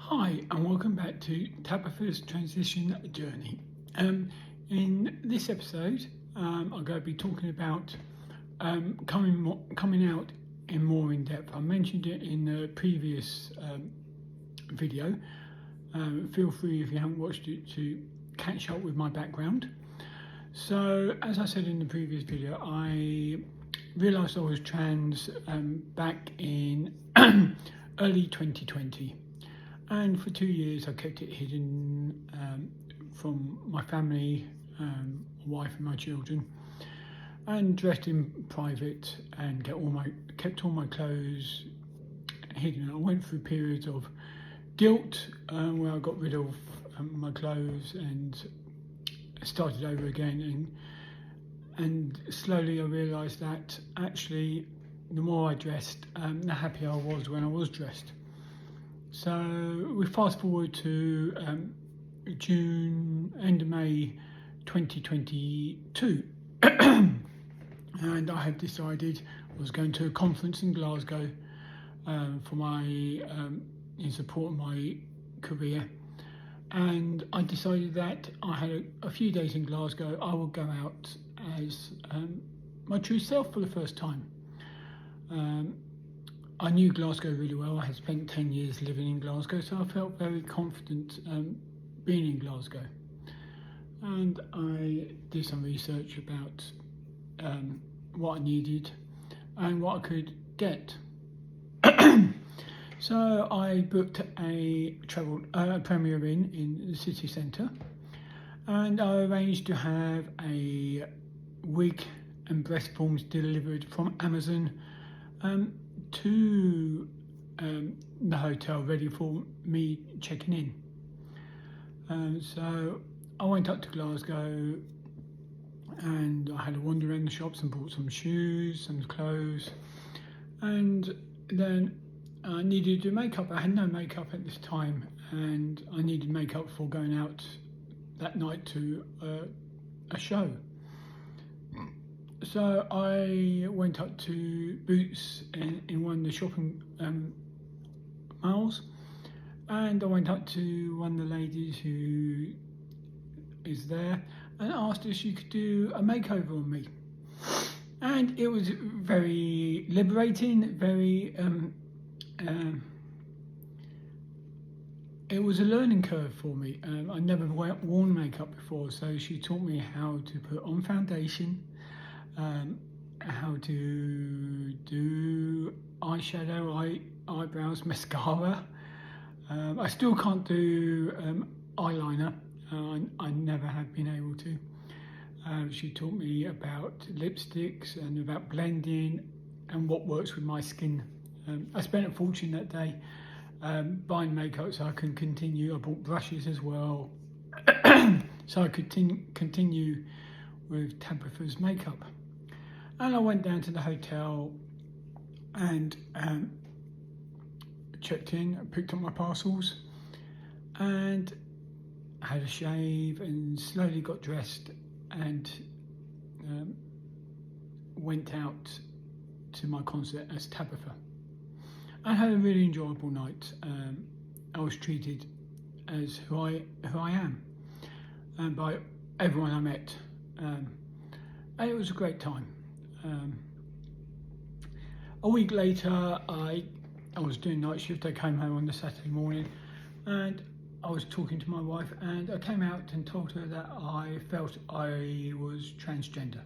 Hi and welcome back to Tabbetha's Transition Journey. In this episode, I'm going to be talking about coming out in more in depth. I mentioned it in the previous video. Feel free if you haven't watched it to catch up with my background. So, as I said in the previous video, I realised I was trans back in early 2020. And for 2 years I kept it hidden from my family, wife and my children, and dressed in private and kept all my clothes hidden. I went through periods of guilt where I got rid of my clothes and started over again, and slowly I realised that actually the more I dressed, the happier I was when I was dressed. So we fast forward to end of May 2022, and I had decided I was going to a conference in Glasgow for in support of my career, and I decided that I had a few days in Glasgow. I would go out as my true self for the first time. I knew Glasgow really well. I had spent 10 years living in Glasgow, so I felt very confident being in Glasgow. And I did some research about what I needed and what I could get. So I booked a Premier Inn in the city centre, and I arranged to have a wig and breast forms delivered from Amazon to the hotel, ready for me checking in. So I went up to Glasgow and I had a wander around the shops and bought some shoes, some clothes, and then I needed to do makeup. I had no makeup at this time, and I needed makeup before going out that night to a show. So I went up to Boots in one of the shopping malls, and I went up to one of the ladies who is there and asked if she could do a makeover on me. And it was very liberating, it was a learning curve for me. I never worn makeup before, so she taught me how to put on foundation, how to do eyeshadow, eyebrows, mascara. I still can't do eyeliner. I never have been able to. She taught me about lipsticks and about blending and what works with my skin. I spent a fortune that day buying makeup so I can continue. I bought brushes as well, so I could continue with Tabbetha's makeup. And I went down to the hotel and checked in, picked up my parcels, and had a shave and slowly got dressed and went out to my concert as Tabbetha. I had a really enjoyable night. I was treated as who I am, and by everyone I met, and it was a great time. A week later, I was doing night shift. I came home on the Saturday morning, and I was talking to my wife, and I came out and told her that I felt I was transgender.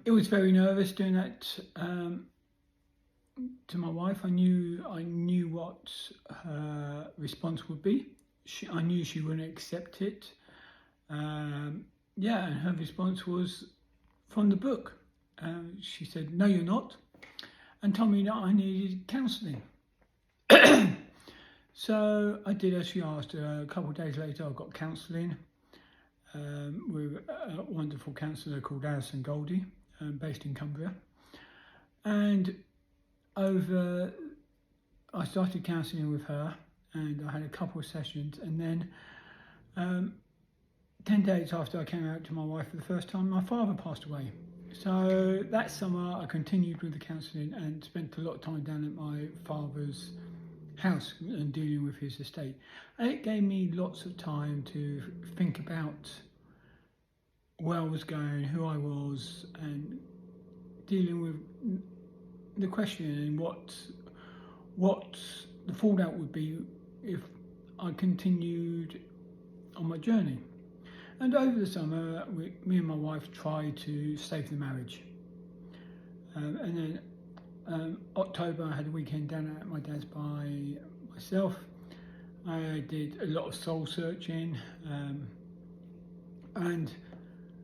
It was very nervous doing that to my wife. I knew what her response would be. I knew she wouldn't accept it. And her response was from the book. She said, "No, you're not," and told me that I needed counselling. So I did as she asked. A couple of days later, I got counselling with a wonderful counsellor called Alison Goldie, based in Cumbria. And I started counselling with her, and I had a couple of sessions, and then 10 days after I came out to my wife for the first time, my father passed away. So that summer I continued with the counselling and spent a lot of time down at my father's house and dealing with his estate. And it gave me lots of time to think about where I was going, who I was, and dealing with the question and what the fallout would be if I continued on my journey. And over the summer, me and my wife tried to save the marriage. And then October, I had a weekend down at my dad's by myself. I did a lot of soul searching, and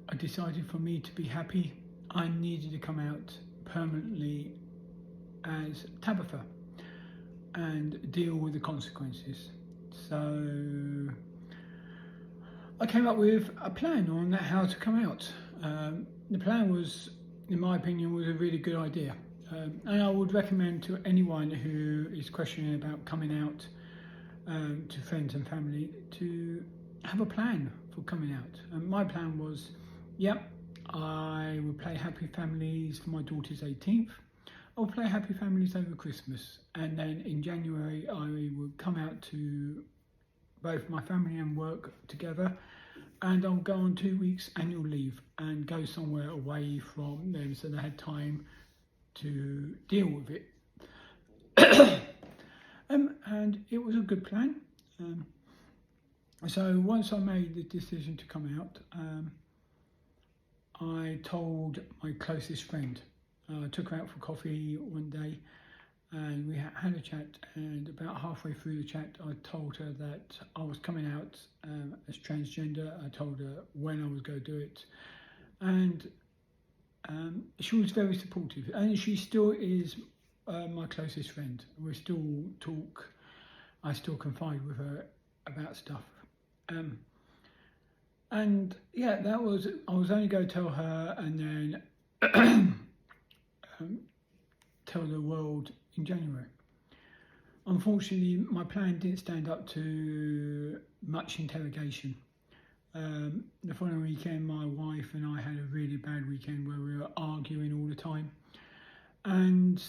I decided for me to be happy, I needed to come out permanently as Tabbetha and deal with the consequences. So I came up with a plan on how to come out. The plan was, in my opinion, was a really good idea. And I would recommend to anyone who is questioning about coming out to friends and family to have a plan for coming out. And my plan was, I would play Happy Families for my daughter's 18th. I would play Happy Families over Christmas. And then in January, I would come out to both my family and work together. And I'll go on 2 weeks annual leave and go somewhere away from them so they had time to deal with it. And it was a good plan. So once I made the decision to come out, I told my closest friend. I took her out for coffee one day and we had a chat, and about halfway through the chat I told her that I was coming out as transgender. I told her when I was going to do it, and she was very supportive, and she still is my closest friend. We still talk, I still confide with her about stuff. And yeah, I was only going to tell her and then tell the world in January. Unfortunately, my plan didn't stand up to much interrogation. The following weekend, my wife and I had a really bad weekend where we were arguing all the time. And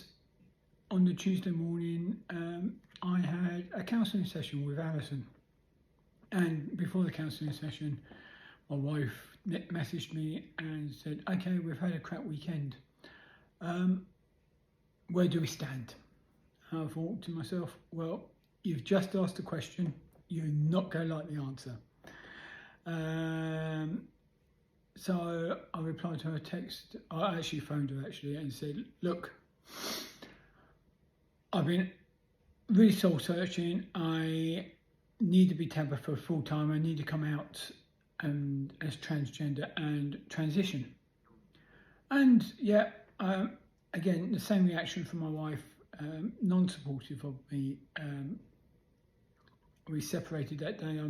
on the Tuesday morning, I had a counselling session with Alison. And before the counselling session, my wife messaged me and said, okay, we've had a crap weekend. Where do we stand? And I thought to myself, well, you've just asked a question, you're not going to like the answer. So I replied to her text. I actually phoned her and said, look, I've been really soul searching. I need to be Tabbetha full time. I need to come out as transgender and transition. And yeah, again, the same reaction from my wife, non-supportive of me. We separated that day. I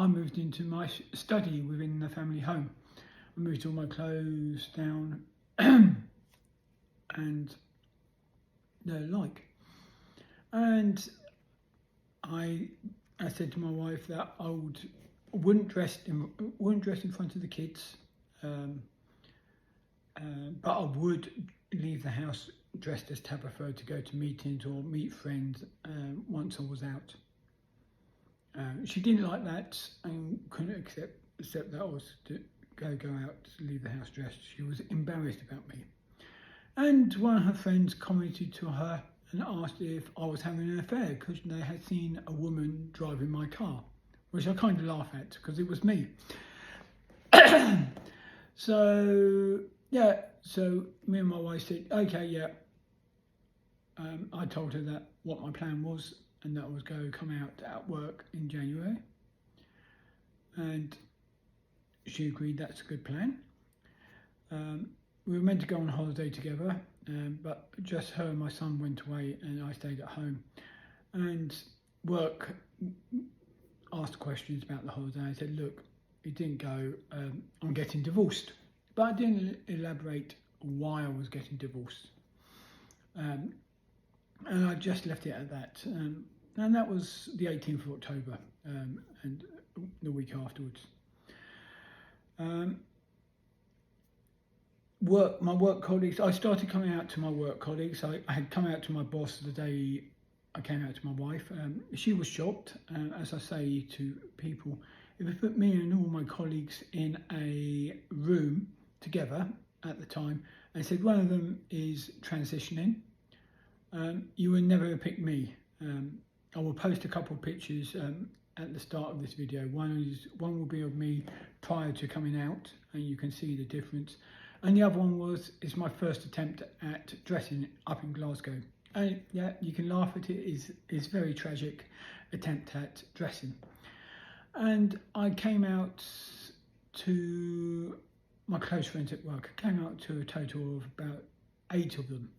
moved into my study within the family home. I moved all my clothes down and the like. And I said to my wife that I wouldn't dress in front of the kids, but I would leave the house dressed as Tabbetha to go to meetings or meet friends once I was out. She didn't like that and couldn't accept that I was to go out to leave the house dressed. She was embarrassed about me. And one of her friends commented to her and asked if I was having an affair because they had seen a woman driving my car, which I kind of laugh at because it was me. So me and my wife said, okay, yeah. I told her that what my plan was and that I was going to come out at work in January. And she agreed that's a good plan. We were meant to go on holiday together, but just her and my son went away and I stayed at home. And work asked questions about the holiday. I said, look, it didn't go, I'm getting divorced. But I didn't elaborate why I was getting divorced. And I just left it at that. And that was the 18th of October and the week afterwards. My work colleagues, I started coming out to my work colleagues. I had come out to my boss the day I came out to my wife. She was shocked, as I say to people, if you put me and all my colleagues in a room together at the time and said one of them is transitioning, you would never pick me. I will post a couple of pictures at the start of this video. One will be of me prior to coming out, and you can see the difference. And the other one is my first attempt at dressing up in Glasgow. And yeah, you can laugh at it. It's very tragic attempt at dressing. And I came out to my close friends at work. I came out to a total of about 8 of them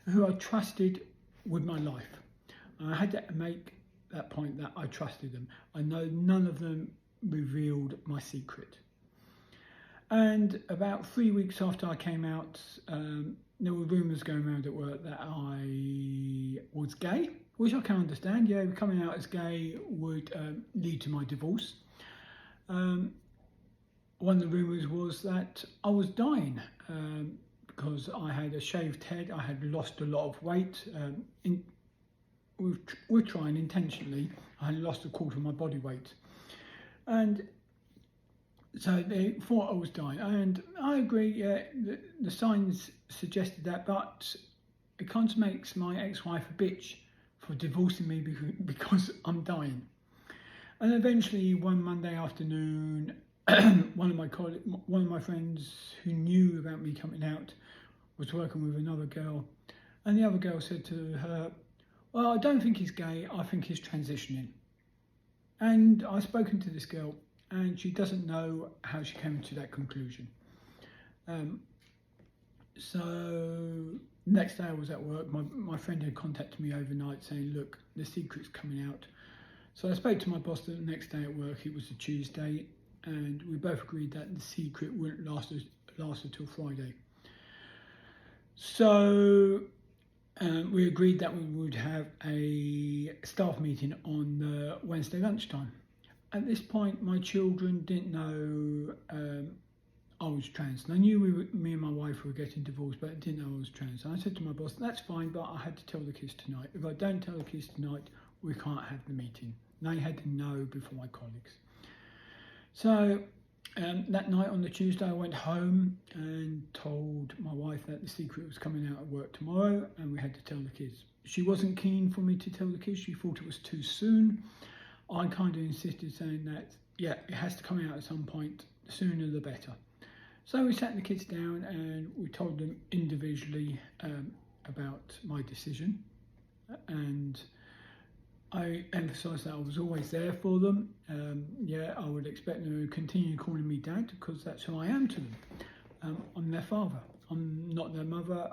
who I trusted with my life. I had to make that point that I trusted them. I know none of them revealed my secret. And about 3 weeks after I came out, there were rumours going around at work that I was gay, which I can understand. Yeah, coming out as gay would lead to my divorce. One of the rumours was that I was dying because I had a shaved head. I had lost a lot of weight. We're trying intentionally. I had lost a quarter of my body weight. And so they thought I was dying. And I agree, yeah, the signs suggested that, but it kind of makes my ex-wife a bitch for divorcing me because I'm dying. And eventually one Monday afternoon, one of my friends who knew about me coming out was working with another girl. And the other girl said to her, well, I don't think he's gay, I think he's transitioning. And I've spoken to this girl and she doesn't know how she came to that conclusion. So next day I was at work, my friend had contacted me overnight saying, look, the secret's coming out. So I spoke to my boss the next day at work. It was a Tuesday, and we both agreed that the secret wouldn't last until Friday. So we agreed that we would have a staff meeting on Wednesday lunchtime. At this point, my children didn't know I was trans. And I knew me and my wife were getting divorced, but I didn't know I was trans. And I said to my boss, that's fine, but I had to tell the kids tonight. If I don't tell the kids tonight, we can't have the meeting. And they had to know before my colleagues. So that night on the Tuesday, I went home and told my wife that the secret was coming out at work tomorrow, and we had to tell the kids. She wasn't keen for me to tell the kids. She thought it was too soon. I kind of insisted, saying that, yeah, it has to come out at some point, the sooner the better. So we sat the kids down and we told them individually about my decision. And I emphasised that I was always there for them. Yeah, I would expect them to continue calling me Dad because that's who I am to them. I'm their father. I'm not their mother.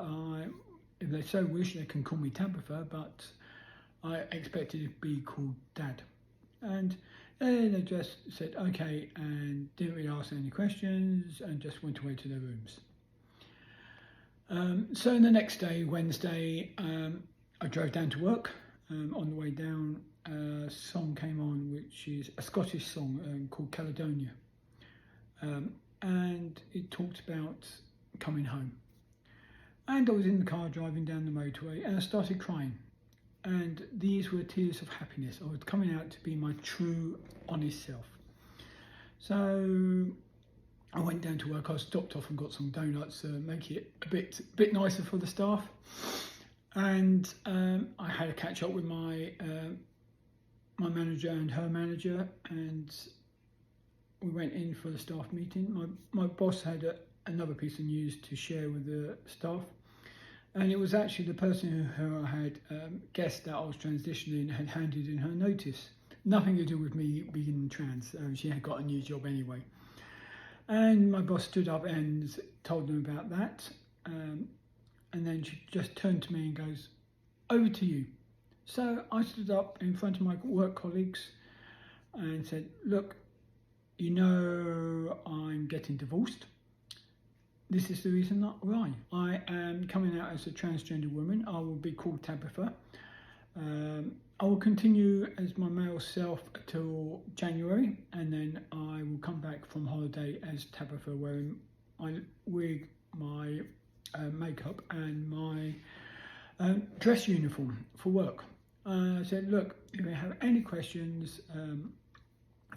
If they so wish, they can call me Tabbetha, but I expected to be called Dad. And they just said okay and didn't really ask any questions and just went away to their rooms. So the next day, Wednesday, I drove down to work. On the way down, a song came on, which is a Scottish song called Caledonia. And it talked about coming home. And I was in the car driving down the motorway and I started crying. And these were tears of happiness. I was coming out to be my true, honest self. So I went down to work. I stopped off and got some donuts to make it a bit nicer for the staff. And I had a catch up with my manager and her manager, and we went in for the staff meeting. My boss had another piece of news to share with the staff. And it was actually the person who I had guessed that I was transitioning had handed in her notice. Nothing to do with me being trans. She had got a new job anyway. And my boss stood up and told them about that. And then she just turned to me and goes, over to you. So I stood up in front of my work colleagues and said, look, you know I'm getting divorced. This is the reason why. I am coming out as a transgender woman. I will be called Tabbetha. I will continue as my male self until January, and then I will come back from holiday as Tabbetha, wearing my wig, my makeup and my dress uniform for work. I said, look, if you have any questions,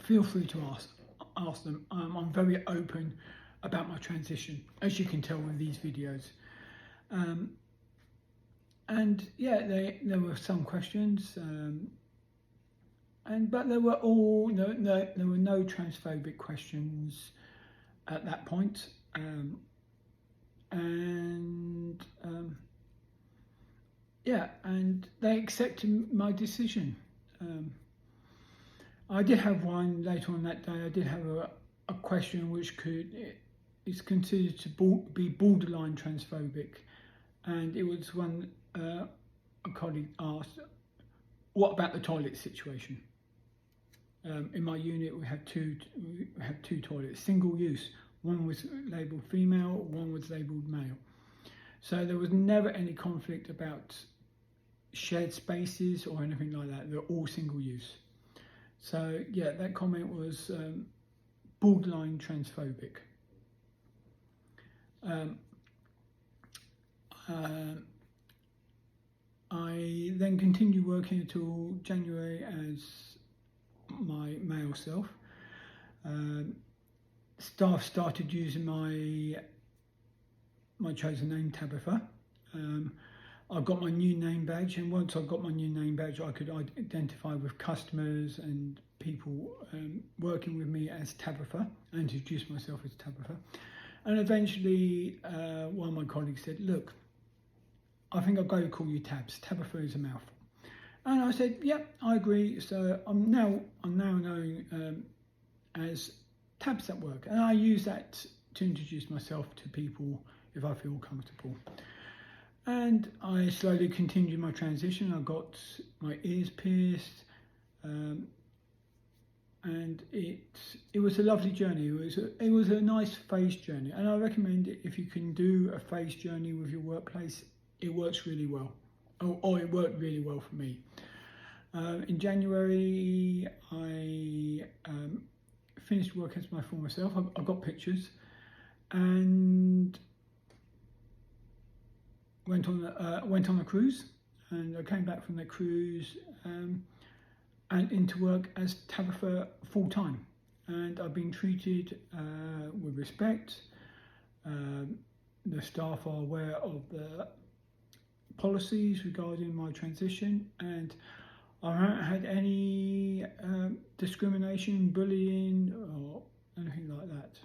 feel free to ask them. I'm very open about my transition, as you can tell with these videos. And yeah, there were some questions, but there were no transphobic questions at that point. Yeah, and they accepted my decision. I did have one later on that day. I did have a question which is considered to be borderline transphobic, and it was one a colleague asked, "What about the toilet situation?" In my unit, we had two toilets, single use. One was labelled female, one was labelled male. So there was never any conflict about shared spaces or anything like that. They're all single use. So yeah, that comment was borderline transphobic. I then continued working until January as my male self. Staff started using my chosen name, Tabbetha. I got my new name badge, and once I got my new name badge, I could identify with customers and people working with me as Tabbetha, and introduce myself as Tabbetha. And eventually, one of my colleagues said, "Look, I think I've got to call you Tabs. Tabbetha is a mouthful." And I said, "Yeah, I agree." So I'm now known as Tabs at work, and I use that to introduce myself to people if I feel comfortable. And I slowly continued my transition. I got my ears pierced, and it was a lovely journey. It was a nice face journey, and I recommend it if you can do a face journey with your workplace. It works really well, or it worked really well for me. In January, I finished work as my former self. I got pictures, and went on a cruise, and I came back from the cruise and into work as Tabbetha full time, and I've been treated with respect. The staff are aware of the policies regarding my transition, and I haven't had any discrimination, bullying, or anything like that.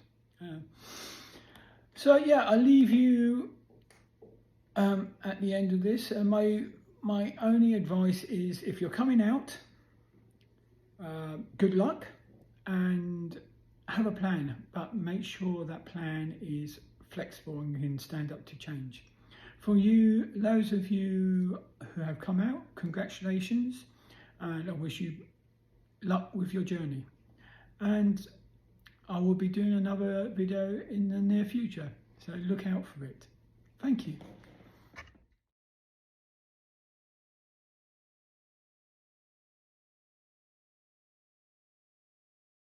So yeah, I leave you at the end of this. My only advice is, if you're coming out, good luck, and have a plan, but make sure that plan is flexible and can stand up to change. For you, those of you who have come out, congratulations, and I wish you luck with your journey. And I will be doing another video in the near future, so look out for it. Thank you.